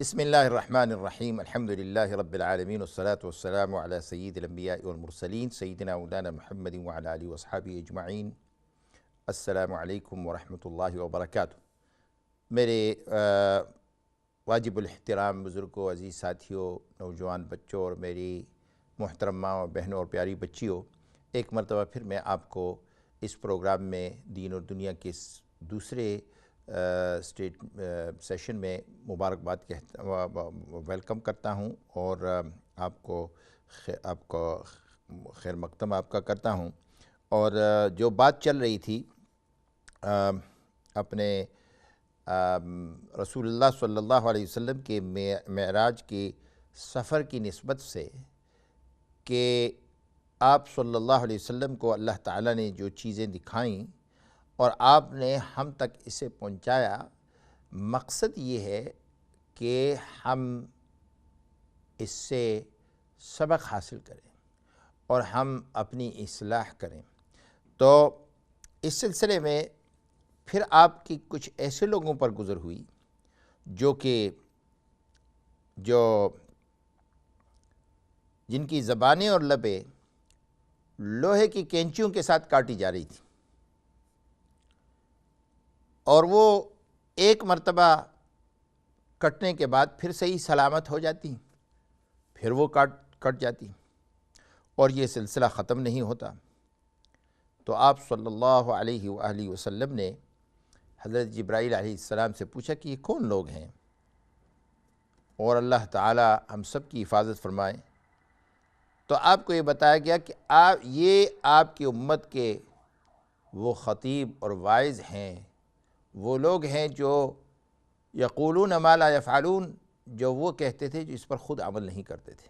بسم اللہ الرحمن الرحیم الحمدللہ رب العالمین والصلاة والسلام علی سید الانبیاء والمرسلین سیدنا مولانا محمد وعلی آلہ واصحابہ اجمعین۔ السلام علیکم ورحمۃ اللہ وبرکاتہ۔ میرے واجب الاحترام بزرگوں، عزیز ساتھیوں، نوجوان بچوں اور میری محترم ماں اور بہنوں اور پیاری بچیوں، ایک مرتبہ پھر میں آپ کو اس پروگرام میں دین اور دنیا کے دوسرے سیشن میں مبارکباد ویلکم کرتا ہوں اور آپ کو خیر مقدم آپ کا کرتا ہوں۔ اور جو بات چل رہی تھی اپنے رسول اللہ صلی اللہ علیہ وسلم کے معراج کے سفر کی نسبت سے کہ آپ صلی اللہ علیہ وسلم کو اللہ تعالیٰ نے جو چیزیں دکھائیں اور آپ نے ہم تک اسے پہنچایا، مقصد یہ ہے کہ ہم اس سے سبق حاصل کریں اور ہم اپنی اصلاح کریں۔ تو اس سلسلے میں پھر آپ کی کچھ ایسے لوگوں پر گزر ہوئی جن کی زبانیں اور لبیں لوہے کی کینچیوں کے ساتھ کاٹی جا رہی تھی، اور وہ ایک مرتبہ کٹنے کے بعد پھر صحیح سلامت ہو جاتی، پھر وہ کٹ جاتی اور یہ سلسلہ ختم نہیں ہوتا۔ تو آپ صلی اللہ علیہ وآلہ وسلم نے حضرت جبرائیل علیہ السلام سے پوچھا کہ یہ کون لوگ ہیں، اور اللہ تعالی ہم سب کی حفاظت فرمائے۔ تو آپ کو یہ بتایا گیا کہ یہ آپ کی امت کے وہ خطیب اور واعظ ہیں، وہ لوگ ہیں جو یقولون ما لا یفعلون، جو وہ کہتے تھے جو اس پر خود عمل نہیں کرتے تھے،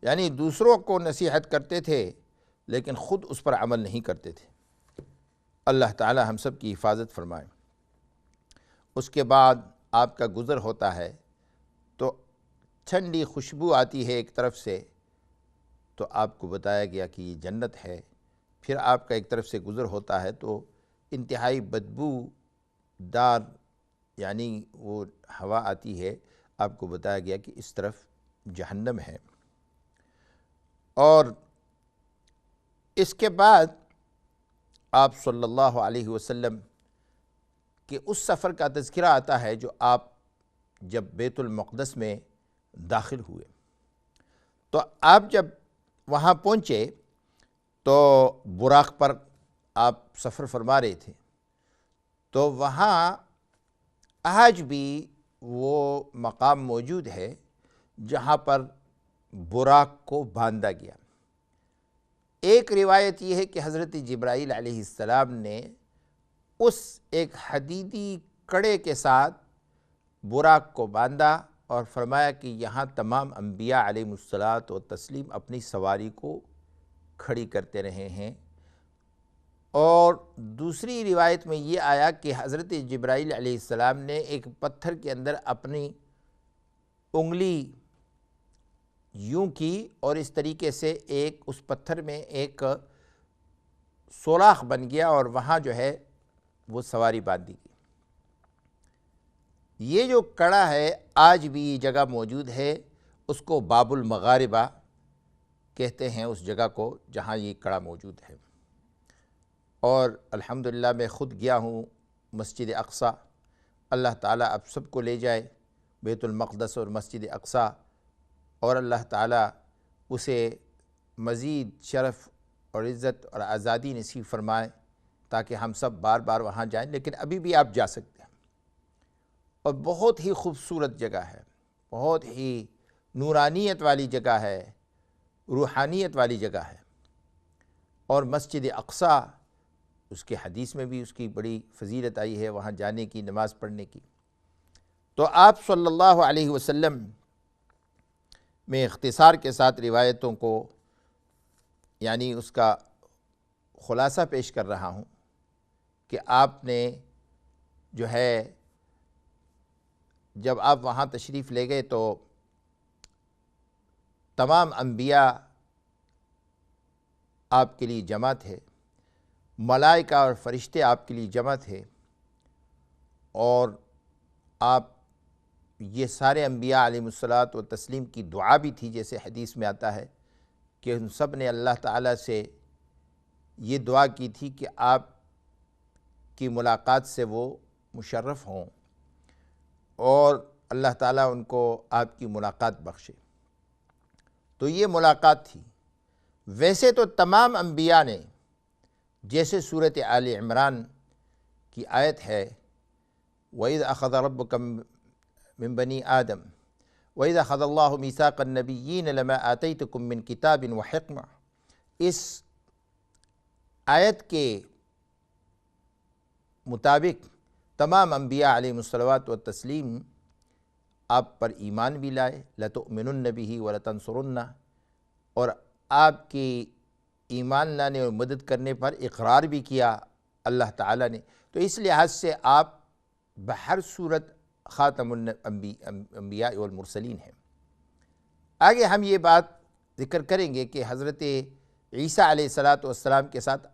یعنی دوسروں کو نصیحت کرتے تھے لیکن خود اس پر عمل نہیں کرتے تھے۔ اللہ تعالی ہم سب کی حفاظت فرمائے۔ اس کے بعد آپ کا گزر ہوتا ہے تو ٹھنڈی خوشبو آتی ہے ایک طرف سے، تو آپ کو بتایا گیا کہ یہ جنت ہے۔ پھر آپ کا ایک طرف سے گزر ہوتا ہے تو انتہائی بدبو دار یعنی وہ ہوا آتی ہے، آپ کو بتایا گیا کہ اس طرف جہنم ہے۔ اور اس کے بعد آپ صلی اللہ علیہ وسلم کے اس سفر کا تذکرہ آتا ہے جو آپ جب بیت المقدس میں داخل ہوئے۔ تو آپ جب وہاں پہنچے تو براق پر آپ سفر فرما رہے تھے، تو وہاں آج بھی وہ مقام موجود ہے جہاں پر براق کو باندھا گیا۔ ایک روایت یہ ہے کہ حضرت جبرائیل علیہ السلام نے اس ایک حدیدی کڑے کے ساتھ براق کو باندھا اور فرمایا کہ یہاں تمام انبیاء علیہم الصلاۃ والتسلیم اپنی سواری کو کھڑی کرتے رہے ہیں۔ اور دوسری روایت میں یہ آیا کہ حضرت جبرائیل علیہ السلام نے ایک پتھر کے اندر اپنی انگلی یوں کی اور اس طریقے سے اس پتھر میں ایک سوراخ بن گیا اور وہاں جو ہے وہ سواری باندھی گئی۔ یہ جو کڑا ہے آج بھی یہ جگہ موجود ہے، اس کو باب المغاربہ کہتے ہیں، اس جگہ کو جہاں یہ کڑا موجود ہے۔ اور الحمدللہ میں خود گیا ہوں مسجد اقصیٰ، اللہ تعالیٰ اب سب کو لے جائے بیت المقدس اور مسجد اقصیٰ، اور اللہ تعالیٰ اسے مزید شرف اور عزت اور آزادی نصیب فرمائے تاکہ ہم سب بار بار وہاں جائیں، لیکن ابھی بھی آپ جا سکتے ہیں۔ اور بہت ہی خوبصورت جگہ ہے، بہت ہی نورانیت والی جگہ ہے، روحانیت والی جگہ ہے۔ اور مسجد اقصیٰ، اس کے حدیث میں بھی اس کی بڑی فضیلت آئی ہے وہاں جانے کی، نماز پڑھنے کی۔ تو آپ صلی اللہ علیہ وسلم میں اختصار کے ساتھ روایتوں کو یعنی اس کا خلاصہ پیش کر رہا ہوں کہ آپ نے جو ہے جب آپ وہاں تشریف لے گئے تو تمام انبیاء آپ کے لیے جمع تھے، ملائکہ اور فرشتے آپ کے لیے جمع تھے، اور آپ یہ سارے انبیاء علیہ الصلاۃ والتسلیم کی دعا بھی تھی، جیسے حدیث میں آتا ہے کہ ان سب نے اللہ تعالیٰ سے یہ دعا کی تھی کہ آپ کی ملاقات سے وہ مشرف ہوں اور اللہ تعالیٰ ان کو آپ کی ملاقات بخشے۔ تو یہ ملاقات تھی۔ ویسے تو تمام انبیاء نے، جیسے سورۃ آل عمران کی آیت ہے وَإِذْ أَخَذَ رَبُّكَ مِن بَنِي آدَمَ وَإِذْ أَخَذَ اللَّهُ مِيثَاقَ النَّبِيِّينَ لَمَا آتَيْتُكُم مِّن كِتَابٍ وَحِكْمَةٍ، اس آیت کے مطابق تمام انبیاء علیہ الصلوات والتسلیم آپ پر ایمان بھی لائے، لَتُؤْمِنُنَّ بِهِ وَلَتَنْصُرُنَّهُ، اور آپ کی ایمان لانے اور مدد کرنے پر اقرار بھی کیا اللہ تعالیٰ نے۔ تو اس لحاظ سے آپ بہر صورت خاتم الانبیاء والمرسلین ہیں۔ آگے ہم یہ بات ذکر کریں گے کہ حضرت عیسیٰ علیہ السلام کے ساتھ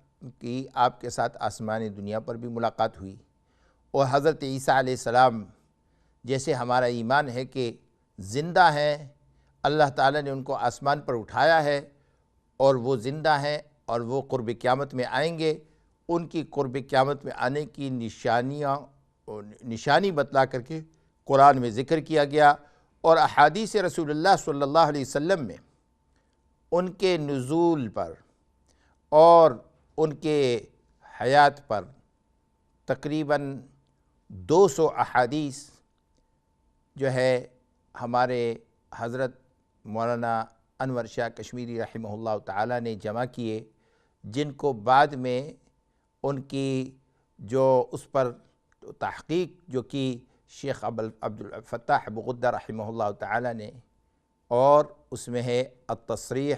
آپ کے ساتھ آسمانی دنیا پر بھی ملاقات ہوئی، اور حضرت عیسیٰ علیہ السلام جیسے ہمارا ایمان ہے کہ زندہ ہیں، اللہ تعالیٰ نے ان کو آسمان پر اٹھایا ہے اور وہ زندہ ہیں اور وہ قرب قیامت میں آئیں گے۔ ان کی قرب قیامت میں آنے کی نشانی بتلا کر کے قرآن میں ذکر کیا گیا، اور احادیث رسول اللہ صلی اللہ علیہ وسلم میں ان کے نزول پر اور ان کے حیات پر تقریباً 200 احادیث جو ہے ہمارے حضرت مولانا انور شاہ کشمیری رحمہ اللہ تعالیٰ نے جمع کیے، جن کو بعد میں ان کی جو اس پر تحقیق جو کی شیخ عبد الفتاح ابو غدہ رحمہ اللہ تعالیٰ نے، اور اس میں ہے التصریح،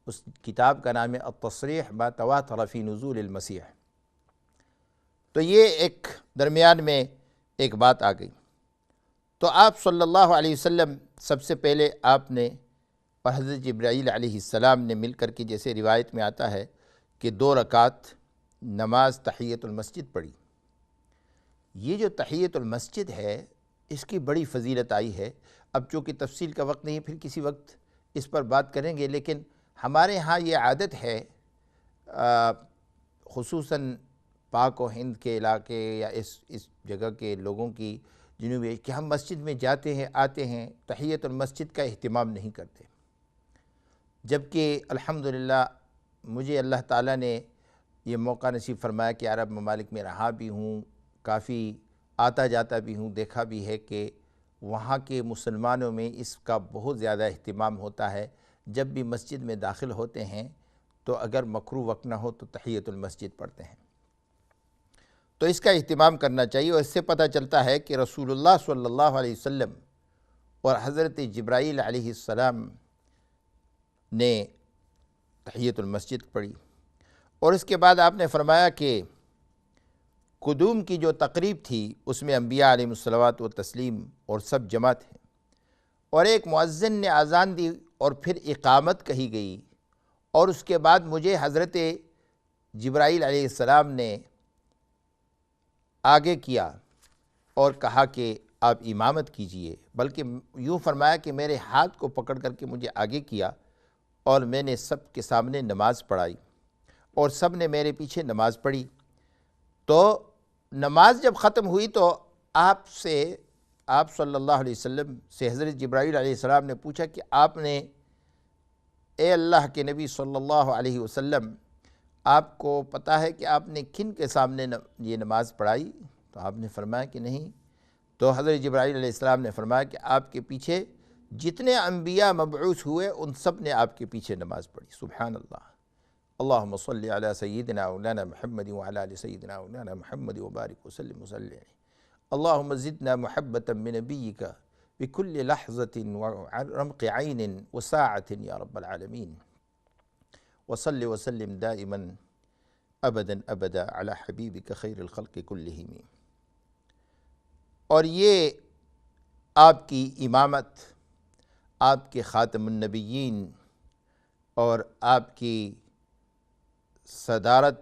اس کتاب کا نام ہے التصریح ما تواتر فی نزول المسیح۔ تو یہ ایک درمیان میں ایک بات آ گئی۔ تو آپ صلی اللہ علیہ وسلم سب سے پہلے آپ نے اور حضرت جبرائیل علیہ السلام نے مل کر کے، جیسے روایت میں آتا ہے کہ 2 رکعت نماز تحیۃ المسجد پڑھی۔ یہ جو تحیۃ المسجد ہے اس کی بڑی فضیلت آئی ہے۔ اب چونکہ تفصیل کا وقت نہیں، پھر کسی وقت اس پر بات کریں گے، لیکن ہمارے ہاں یہ عادت ہے خصوصاً پاک و ہند کے علاقے یا اس جگہ کے لوگوں کی جنوبی، کہ ہم مسجد میں جاتے ہیں آتے ہیں، تحیۃ المسجد کا اہتمام نہیں کرتے، جبکہ الحمدللہ مجھے اللہ تعالیٰ نے یہ موقع نصیب فرمایا کہ عرب ممالک میں رہا بھی ہوں، کافی آتا جاتا بھی ہوں، دیکھا بھی ہے کہ وہاں کے مسلمانوں میں اس کا بہت زیادہ اہتمام ہوتا ہے۔ جب بھی مسجد میں داخل ہوتے ہیں تو اگر مکروہ وقت نہ ہو تو تحیۃ المسجد پڑھتے ہیں۔ تو اس کا اہتمام کرنا چاہیے، اور اس سے پتہ چلتا ہے کہ رسول اللہ صلی اللہ علیہ وسلم اور حضرت جبرائیل علیہ السلام نے تحیۃ المسجد پڑھی، اور اس کے بعد آپ نے فرمایا کہ قدوم کی جو تقریب تھی اس میں انبیاء علیہ الصلوات والتسلیم اور سب جمع تھے، اور ایک مؤذن نے اذان دی اور پھر اقامت کہی گئی، اور اس کے بعد مجھے حضرت جبرائیل علیہ السلام نے آگے کیا اور کہا کہ آپ امامت کیجئے، بلکہ یوں فرمایا کہ میرے ہاتھ کو پکڑ کر کے مجھے آگے کیا، اور میں نے سب کے سامنے نماز پڑھائی، اور سب نے میرے پیچھے نماز پڑھی۔ تو نماز جب ختم ہوئی تو آپ صلی اللہ علیہ وسلم سے حضرت جبرائیل علیہ السلام نے پوچھا کہ آپ نے، اے اللہ کے نبی صلی اللہ علیہ وسلم، آپ کو پتہ ہے کہ آپ نے کن کے سامنے یہ نماز پڑھائی؟ تو آپ نے فرمایا کہ نہیں۔ تو حضرت جبرائیل علیہ السلام نے فرمایا کہ آپ کے پیچھے جتنے انبیاء مبعوث ہوئے ان سب نے آپ کے پیچھے نماز پڑھی۔ سبحان اللہ، اللہم صلی علی سیدنا مولانا محمد وعلی آل سیدنا مولانا محمد وبارک وسلم وسلم، اللہم زدنا محبتا بنبیک بکل لحظة ورمق عین وساعة یا رب العالمین، وصل وسلم دائما ابدا ابدا علی حبیبک خیر الخلق کلہم۔ اور یہ آپ کی امامت، آپ کے خاتم النبیین اور آپ کی صدارت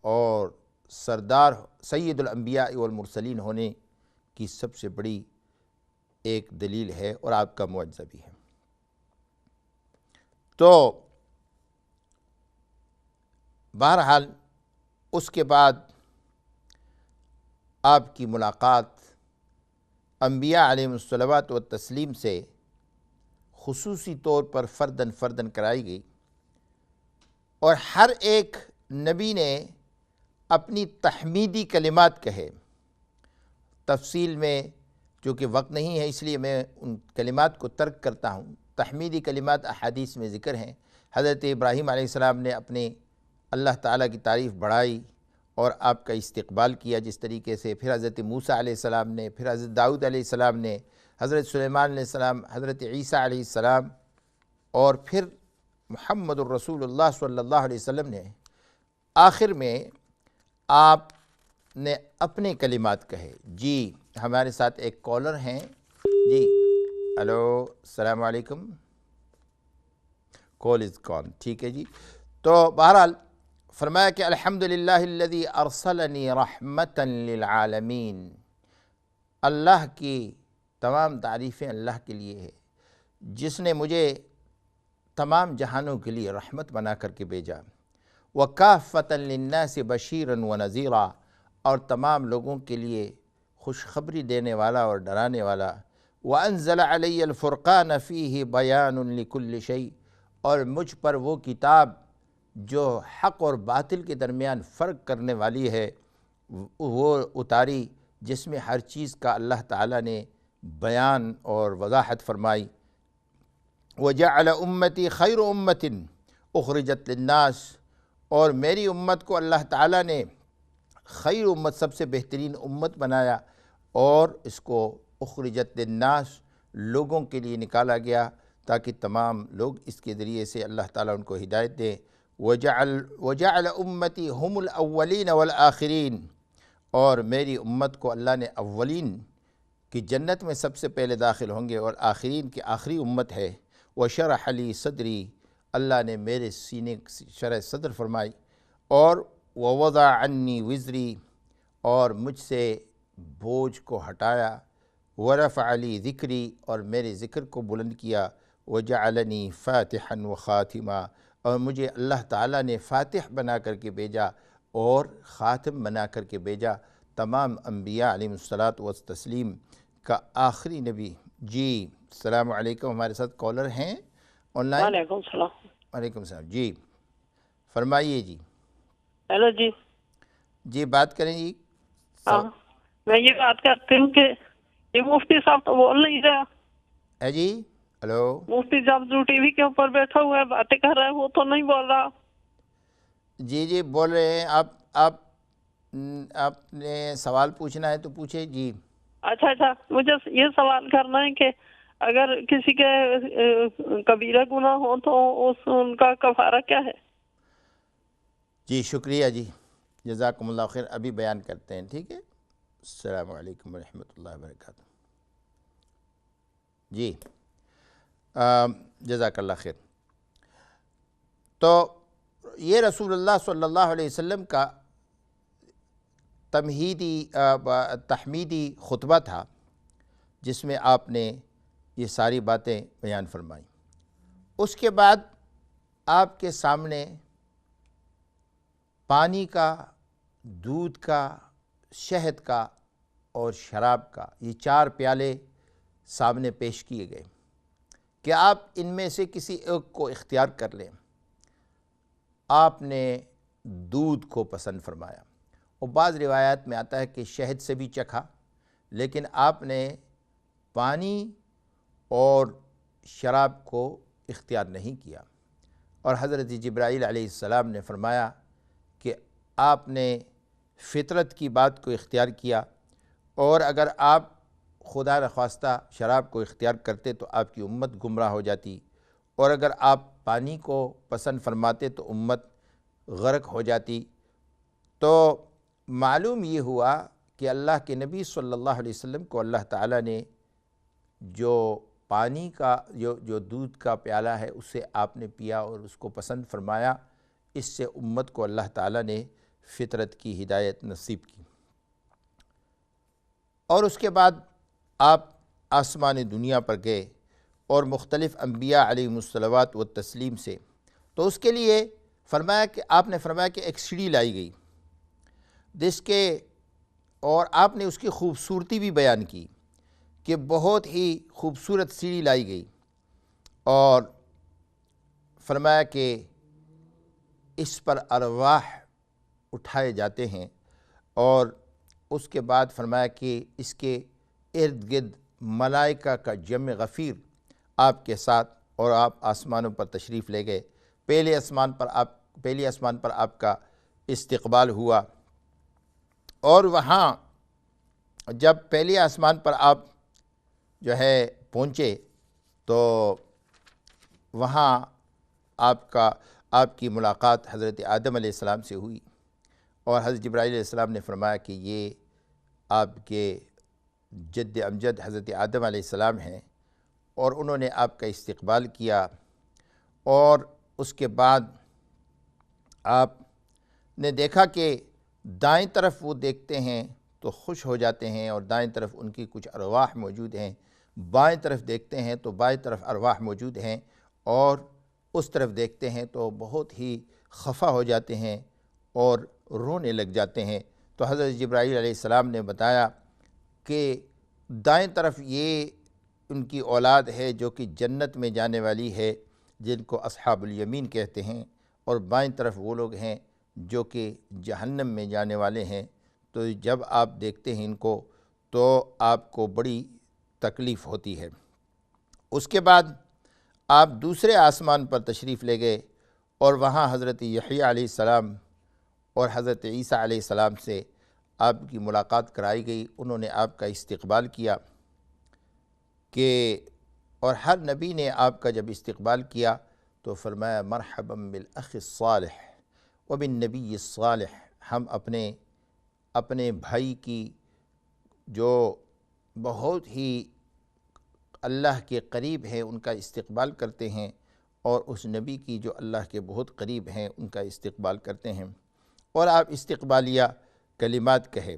اور سردار سید الانبیاء والمرسلین ہونے کی سب سے بڑی ایک دلیل ہے اور آپ کا معجزہ بھی ہے۔ تو بہرحال اس کے بعد آپ کی ملاقات انبیاء علیہم الصلوات و تسلیم سے خصوصی طور پر فرداً فرداً کرائی گئی، اور ہر ایک نبی نے اپنی تحمیدی کلمات کہے۔ تفصیل میں چونکہ وقت نہیں ہے اس لیے میں ان کلمات کو ترک کرتا ہوں۔ تحمیدی کلمات احادیث میں ذکر ہیں۔ حضرت ابراہیم علیہ السلام نے اپنے اللہ تعالیٰ کی تعریف بڑھائی اور آپ کا استقبال کیا جس طریقے سے، پھر حضرت موسیٰ علیہ السلام نے، پھر حضرت داؤد علیہ السلام نے، حضرت سلیمان علیہ السلام، حضرت عیسیٰ علیہ السلام، اور پھر محمد الرسول اللہ صلی اللہ علیہ وسلم نے آخر میں آپ نے اپنے کلمات کہے۔ جی ہمارے ساتھ ایک کالر ہیں۔ جی ہلو، السلام علیکم۔ کال از گون، ٹھیک ہے جی۔ تو بہرحال فرمایا کہ الحمدللہ الذی ارسلنی رحمتا للعالمین، اللہ کی تمام تعریفیں اللہ کے لیے ہے جس نے مجھے تمام جہانوں کے لیے رحمت بنا کر کے بھیجا، وَكَافَّةً لِلنَّاسِ بَشِيرًا وَنَذِيرًا، اور تمام لوگوں کے لیے خوشخبری دینے والا اور ڈرانے والا، وَأَنزَلَ عَلَيَّ الْفُرْقَانَ فِيهِ بَيَانٌ لِكُلِّ شَيْءٍ، اور مجھ پر وہ کتاب جو حق اور باطل کے درمیان فرق کرنے والی ہے وہ اتاری، جس میں ہر چیز کا اللہ تعالیٰ نے بیان اور وضاحت فرمائی۔ وَجَعَلَ أُمَّتِي خَيْرُ أُمَّةٍ أُخْرِجَتْ لِلنَّاسِ، اور میری امت کو اللہ تعالیٰ نے خیر امت، سب سے بہترین امت بنایا، اور اس کو اخرجت للناس، لوگوں کے لیے نکالا گیا تاکہ تمام لوگ اس کے ذریعے سے اللہ تعالیٰ ان کو ہدایت دے۔ وَجَعَلَ أُمَّتِي هُمُ الْأَوَّلِينَ وَالْآخِرِينَ، اور میری امت کو اللہ نے اولین کی جنت میں سب سے پہلے داخل ہوں گے اور آخرین کی آخری امت ہے۔ وَشَرَحَ لِي صَدْرِي، اللہ نے میرے سینے شرح صدر فرمائی، اور وَوَضَعَ عَنِّي وِزْرِي، اور مجھ سے بوجھ کو ہٹایا، وَرَفَعَ لِي ذِكْرِي، اور میرے ذکر کو بلند کیا، وَجَعَلَنِي فَاتِحًا وَخَاتِمًا، اور مجھے اللہ تعالیٰ نے فاتح بنا کر کے بھیجا اور خاتم بنا کر کے بھیجا، تمام انبیاء علیہم الصلاۃ والتسلیم کا آخری نبی۔ جی السلام علیکم، ہمارے ساتھ کالر ہیں آن لائن۔ وعلیکم السلام۔ وعلیکم السلام، جی فرمائیے۔ جی ہیلو جی۔ جی بات کریں جی۔ ہاں میں یہ بات کرتی ہوں کہ یہ مفتی صاحب تو بول نہیں رہا ہے جی۔ ہلو، مفتی صاحب جو ٹی وی کے اوپر بیٹھا ہوا ہے باتیں کر رہا ہے وہ تو نہیں بول رہا۔ جی جی بول رہے ہیں آپ نے سوال پوچھنا ہے تو پوچھے جی۔ اچھا مجھے یہ سوال کرنا ہے کہ اگر کسی کے کبیرہ گناہ ہو تو ان کا کفارہ کیا ہے؟ جی شکریہ جی، جزاکم اللہ خیر، ابھی بیان کرتے ہیں، ٹھیک ہے۔ السلام علیکم ورحمۃ اللہ وبرکاتہ۔ جی جزاک اللہ خیر۔ تو یہ رسول اللہ صلی اللہ علیہ وسلم کا تحمیدی خطبہ تھا جس میں آپ نے یہ ساری باتیں بیان فرمائیں۔ اس کے بعد آپ کے سامنے پانی کا، دودھ کا، شہد کا اور شراب کا یہ 4 پیالے سامنے پیش کیے گئے کہ آپ ان میں سے کسی ایک کو اختیار کر لیں۔ آپ نے دودھ کو پسند فرمایا، اور بعض روایات میں آتا ہے کہ شہد سے بھی چکھا، لیکن آپ نے پانی اور شراب کو اختیار نہیں کیا۔ اور حضرت جبرائیل علیہ السلام نے فرمایا کہ آپ نے فطرت کی بات کو اختیار کیا، اور اگر آپ خدا نخواستہ شراب کو اختیار کرتے تو آپ کی امت گمراہ ہو جاتی، اور اگر آپ پانی کو پسند فرماتے تو امت غرق ہو جاتی۔ تو معلوم یہ ہوا کہ اللہ کے نبی صلی اللہ علیہ وسلم کو اللہ تعالیٰ نے جو پانی کا جو دودھ کا پیالہ ہے اسے آپ نے پیا اور اس کو پسند فرمایا، اس سے امت کو اللہ تعالیٰ نے فطرت کی ہدایت نصیب کی۔ اور اس کے بعد آپ آسمان دنیا پر گئے اور مختلف انبیاء علیہم الصلوات و تسلیم سے، تو اس کے لیے فرمایا کہ آپ نے فرمایا کہ ایک سیڑھی لائی گئی جس کے، اور آپ نے اس کی خوبصورتی بھی بیان کی کہ بہت ہی خوبصورت سیڑھی لائی گئی، اور فرمایا کہ اس پر ارواح اٹھائے جاتے ہیں، اور اس کے بعد فرمایا کہ اس کے ارد گرد ملائکہ کا جمع غفیر آپ کے ساتھ، اور آپ آسمانوں پر تشریف لے گئے۔ پہلی آسمان پر آپ کا استقبال ہوا، اور وہاں جب پہلی آسمان پر آپ جو ہے پہنچے تو وہاں آپ کی ملاقات حضرت آدم علیہ السلام سے ہوئی، اور حضرت جبرائیل علیہ السلام نے فرمایا کہ یہ آپ کے جد امجد حضرت آدم علیہ السلام ہیں، اور انہوں نے آپ کا استقبال کیا، اور اس کے بعد آپ نے دیکھا کہ دائیں طرف وہ دیکھتے ہیں تو خوش ہو جاتے ہیں، اور دائیں طرف ان کی کچھ ارواح موجود ہیں، بائیں طرف دیکھتے ہیں تو بائیں طرف ارواح موجود ہیں، اور اس طرف دیکھتے ہیں تو بہت ہی خفا ہو جاتے ہیں اور رونے لگ جاتے ہیں۔ تو حضرت جبرائیل علیہ السلام نے بتایا کہ دائیں طرف یہ ان کی اولاد ہے جو کہ جنت میں جانے والی ہے، جن کو اصحاب الیمین کہتے ہیں، اور بائیں طرف وہ لوگ ہیں جو کہ جہنم میں جانے والے ہیں۔ تو جب آپ دیکھتے ہیں ان کو تو آپ کو بڑی تکلیف ہوتی ہے۔ اس کے بعد آپ دوسرے آسمان پر تشریف لے گئے، اور وہاں حضرت یحییٰ علیہ السلام اور حضرت عیسیٰ علیہ السلام سے آپ کی ملاقات کرائی گئی۔ انہوں نے آپ کا استقبال کیا اور ہر نبی نے آپ کا جب استقبال کیا تو فرمایا مرحبا بالاخ الصالح وبالنبی الصالح، ہم اپنے بھائی کی جو بہت ہی اللہ کے قریب ہیں ان کا استقبال کرتے ہیں، اور اس نبی کی جو اللہ کے بہت قریب ہیں ان کا استقبال کرتے ہیں، اور آپ استقبالیہ کلمات کہے۔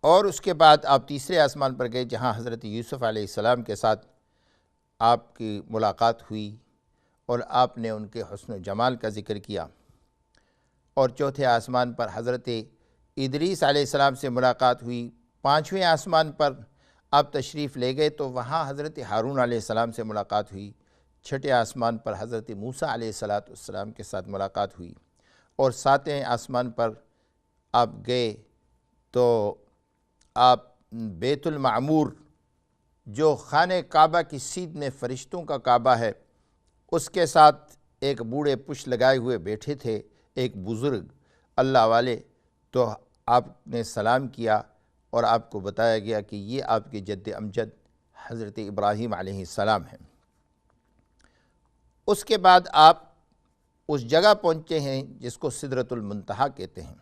اور اس کے بعد آپ تیسرے آسمان پر گئے جہاں حضرت یوسف علیہ السلام کے ساتھ آپ کی ملاقات ہوئی، اور آپ نے ان کے حسن و جمال کا ذکر کیا۔ اور چوتھے آسمان پر حضرت ادریس علیہ السلام سے ملاقات ہوئی۔ پانچویں آسمان پر آپ تشریف لے گئے تو وہاں حضرت ہارون علیہ السلام سے ملاقات ہوئی۔ چھٹے آسمان پر حضرت موسیٰ علیہ السلام کے ساتھ ملاقات ہوئی، اور ساتویں آسمان پر آپ گئے تو آپ بیت المعمور جو خانہ کعبہ کی سیدھ میں فرشتوں کا کعبہ ہے، اس کے ساتھ ایک بوڑھے پش لگائے ہوئے بیٹھے تھے، ایک بزرگ اللہ والے، تو آپ نے سلام کیا، اور آپ کو بتایا گیا کہ یہ آپ کے جد امجد حضرت ابراہیم علیہ السلام ہیں۔ اس کے بعد آپ اس جگہ پہنچے ہیں جس کو سدرۃ المنتہا کہتے ہیں،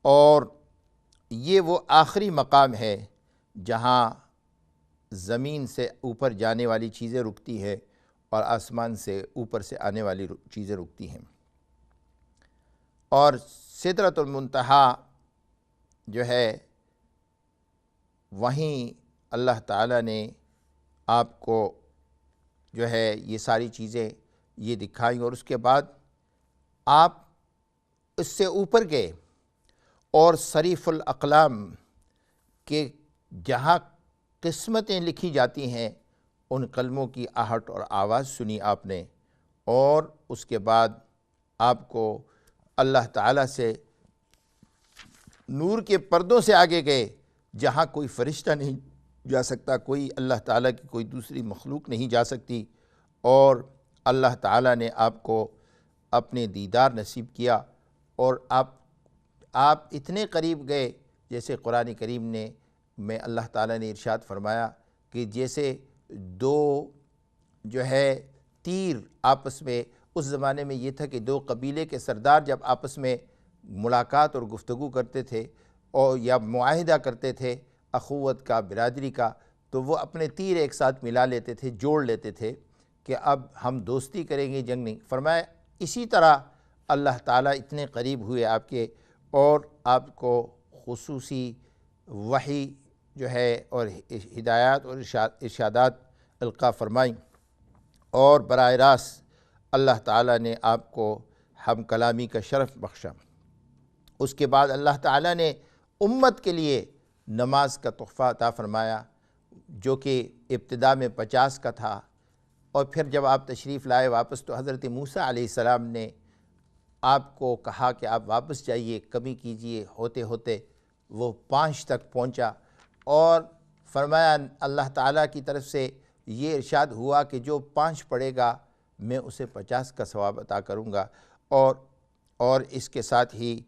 اور یہ وہ آخری مقام ہے جہاں زمین سے اوپر جانے والی چیزیں رکتی ہے اور آسمان سے اوپر سے آنے والی چیزیں رکتی ہیں۔ اور سدرۃ المنتہا جو ہے وہیں اللہ تعالیٰ نے آپ کو جو ہے یہ ساری چیزیں یہ دکھائیں، اور اس کے بعد آپ اس سے اوپر گئے اور صریف الاقلام کے جہاں قسمتیں لکھی جاتی ہیں ان قلموں کی آہٹ اور آواز سنی آپ نے، اور اس کے بعد آپ کو اللہ تعالیٰ سے نور کے پردوں سے آگے گئے جہاں کوئی فرشتہ نہیں جا سکتا، کوئی اللہ تعالیٰ کی کوئی دوسری مخلوق نہیں جا سکتی، اور اللہ تعالیٰ نے آپ کو اپنے دیدار نصیب کیا، اور آپ اتنے قریب گئے جیسے قرآن کریم میں اللہ تعالیٰ نے ارشاد فرمایا کہ جیسے دو جو ہے تیر آپس میں، اس زمانے میں یہ تھا کہ دو قبیلے کے سردار جب آپس میں ملاقات اور گفتگو کرتے تھے اور یا معاہدہ کرتے تھے اخوت کا، برادری کا، تو وہ اپنے تیر ایک ساتھ ملا لیتے تھے، جوڑ لیتے تھے کہ اب ہم دوستی کریں گے، جنگ نہیں۔ فرمایا اسی طرح اللہ تعالیٰ اتنے قریب ہوئے آپ کے، اور آپ کو خصوصی وحی جو ہے اور ہدایات اور ارشادات القاء فرمائیں، اور براہ راست اللہ تعالیٰ نے آپ کو ہم کلامی کا شرف بخشا۔ اس کے بعد اللہ تعالیٰ نے امت کے لیے نماز کا تحفہ عطا فرمایا، جو کہ ابتدا میں 50 کا تھا، اور پھر جب آپ تشریف لائے واپس تو حضرت موسیٰ علیہ السلام نے آپ کو کہا کہ آپ واپس جائیے، کمی کیجئے، ہوتے ہوتے وہ 5 تک پہنچا، اور فرمایا اللہ تعالیٰ کی طرف سے یہ ارشاد ہوا کہ جو 5 پڑھے گا میں اسے 50 کا ثواب عطا کروں گا۔ اور اس کے ساتھ ہی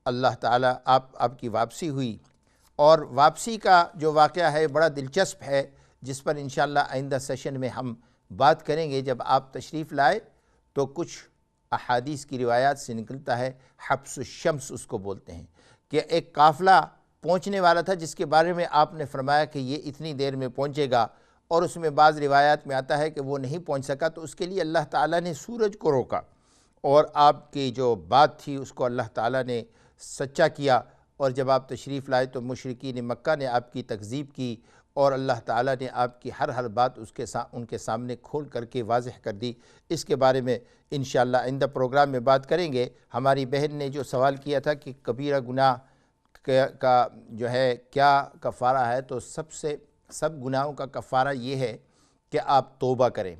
اللہ تعالیٰ آپ کی واپسی ہوئی، اور واپسی کا جو واقعہ ہے بڑا دلچسپ ہے، جس پر انشاءاللہ آئندہ سیشن میں ہم بات کریں گے۔ جب آپ تشریف لائے تو کچھ احادیث کی روایات سے نکلتا ہے، حبس الشمس اس کو بولتے ہیں، کہ ایک قافلہ پہنچنے والا تھا جس کے بارے میں آپ نے فرمایا کہ یہ اتنی دیر میں پہنچے گا، اور اس میں بعض روایات میں آتا ہے کہ وہ نہیں پہنچ سکا، تو اس کے لیے اللہ تعالیٰ نے سورج کو روکا، اور آپ کی جو بات تھی اس کو اللہ تعالیٰ نے سچا کیا، اور جب آپ تشریف لائے تو مشرکین مکہ نے آپ کی تکذیب کی، اور اللہ تعالیٰ نے آپ کی ہر بات ان کے سامنے کھول کر کے واضح کر دی۔ اس کے بارے میں انشاءاللہ آئندہ پروگرام میں بات کریں گے۔ ہماری بہن نے جو سوال کیا تھا کہ کبیرہ گناہ کا جو ہے کیا کفارہ ہے، تو سب گناہوں کا کفارہ یہ ہے کہ آپ توبہ کریں۔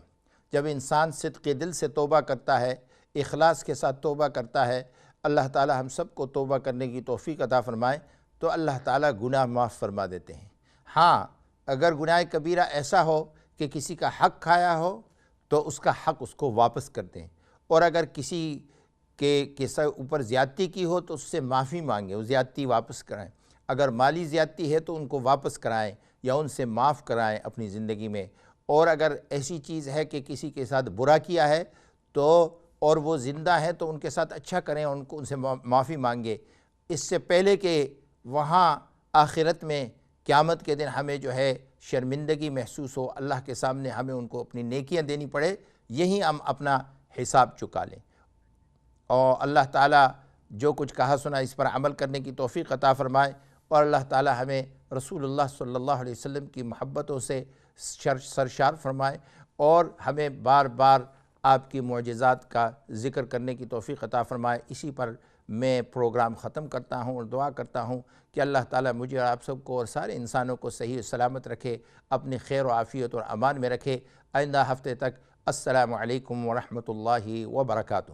جب انسان صدق دل سے توبہ کرتا ہے، اخلاص کے ساتھ توبہ کرتا ہے، اللہ تعالیٰ ہم سب کو توبہ کرنے کی توفیق عطا فرمائے، تو اللہ تعالیٰ گناہ معاف فرما دیتے ہیں۔ ہاں، اگر گناہ کبیرہ ایسا ہو کہ کسی کا حق کھایا ہو تو اس کا حق اس کو واپس کر دیں، اور اگر کسی کے اوپر زیادتی کی ہو تو اس سے معافی مانگیں، وہ زیادتی واپس کرائیں۔ اگر مالی زیادتی ہے تو ان کو واپس کرائیں یا ان سے معاف کرائیں اپنی زندگی میں، اور اگر ایسی چیز ہے کہ کسی کے ساتھ برا کیا ہے تو اور وہ زندہ ہیں تو ان کے ساتھ اچھا کریں، ان سے معافی مانگے، اس سے پہلے کہ وہاں آخرت میں قیامت کے دن ہمیں جو ہے شرمندگی محسوس ہو، اللہ کے سامنے ہمیں ان کو اپنی نیکیاں دینی پڑے، یہی ہم اپنا حساب چکا لیں۔ اور اللہ تعالیٰ جو کچھ کہا سنا اس پر عمل کرنے کی توفیق عطا فرمائے، اور اللہ تعالیٰ ہمیں رسول اللہ صلی اللہ علیہ وسلم کی محبتوں سے سرشار فرمائے، اور ہمیں بار بار آپ کی معجزات کا ذکر کرنے کی توفیق عطا فرمائے۔ اسی پر میں پروگرام ختم کرتا ہوں اور دعا کرتا ہوں کہ اللہ تعالیٰ مجھے اور آپ سب کو اور سارے انسانوں کو صحیح و سلامت رکھے، اپنی خیر و عافیت اور امان میں رکھے۔ آئندہ ہفتے تک السلام علیکم ورحمۃ اللہ وبرکاتہ۔